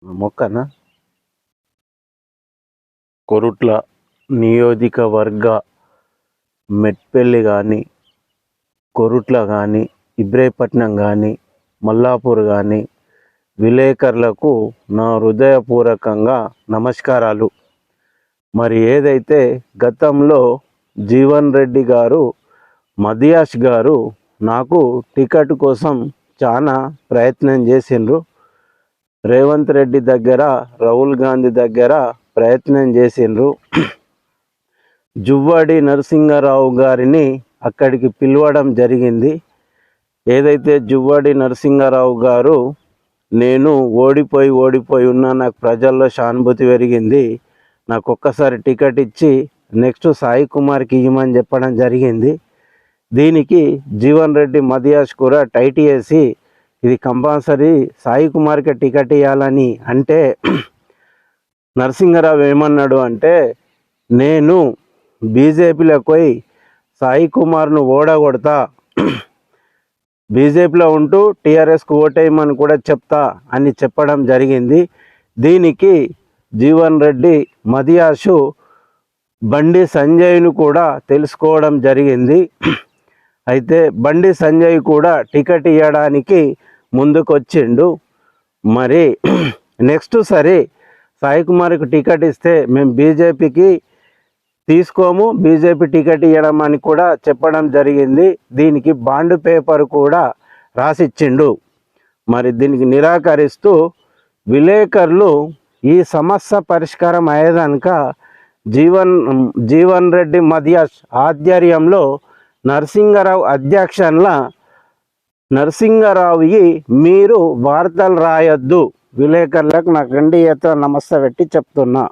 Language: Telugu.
మొక్కన కొరుట్ల నియోజకవర్గ మెట్పల్లి కానీ, కొరుట్ల కానీ, ఇబ్రాహీంపట్నం కానీ, మల్లాపూర్ కానీ విలేకరులకు నా హృదయపూర్వకంగా నమస్కారాలు. మరి ఏదైతే గతంలో జీవన్ రెడ్డి గారు, మదియాష్ గారు నాకు టికెట్ కోసం చాలా ప్రయత్నం చేసిండ్రు. రేవంత్ రెడ్డి దగ్గర, రాహుల్ గాంధీ దగ్గర ప్రయత్నం చేసిండ్రు. జువ్వాడి నరసింహారావు గారిని అక్కడికి పిలవడం జరిగింది. ఏదైతే జువ్వాడి నరసింహారావు గారు, నేను ఓడిపోయి ఉన్నా, నాకు ప్రజల్లో సానుభూతి పెరిగింది, నాకు ఒక్కసారి టికెట్ ఇచ్చి నెక్స్ట్ సాయి కుమార్కి ఇవ్వమని చెప్పడం జరిగింది. దీనికి జీవన్ రెడ్డి, మదియాష్ కూడా టైట్ చేసి ఇది కంపల్సరీ సాయి కుమార్కి టికెట్ ఇవ్వాలని అంటే నరసింహారావు ఏమన్నాడు అంటే, నేను బీజేపీలోకి పోయి సాయి కుమార్ను ఓడగొడతా, బీజేపీలో ఉంటూ టీఆర్ఎస్కు ఓటేయమని కూడా చెప్తా అని చెప్పడం జరిగింది. దీనికి జీవన్ రెడ్డి, మదియాషు బండి సంజయ్ను కూడా తెలుసుకోవడం జరిగింది. అయితే బండి సంజయ్ కూడా టికెట్ ఇవ్వడానికి ముందుకొచ్చిండు. మరి నెక్స్ట్ సరే సాయి కుమార్కి టికెట్ ఇస్తే మేము బీజేపీకి తీసుకోము, బీజేపీ టికెట్ ఇవ్వడం అని కూడా చెప్పడం జరిగింది. దీనికి బాండ్ పేపర్ కూడా రాసిచ్చిండు. మరి దీనికి నిరాకరిస్తూ విలేకరులు ఈ సమస్య పరిష్కారం అయ్యేదాక జీవన్ రెడ్డి, మదియాష్ ఆధ్వర్యంలో నరసింహారావు అధ్యక్షంలో నరసింహారావుకి మీరు వార్తలు రాయొద్దు, విలేకరులకు నాకు 2 నమస్తే పెట్టి చెప్తున్నా.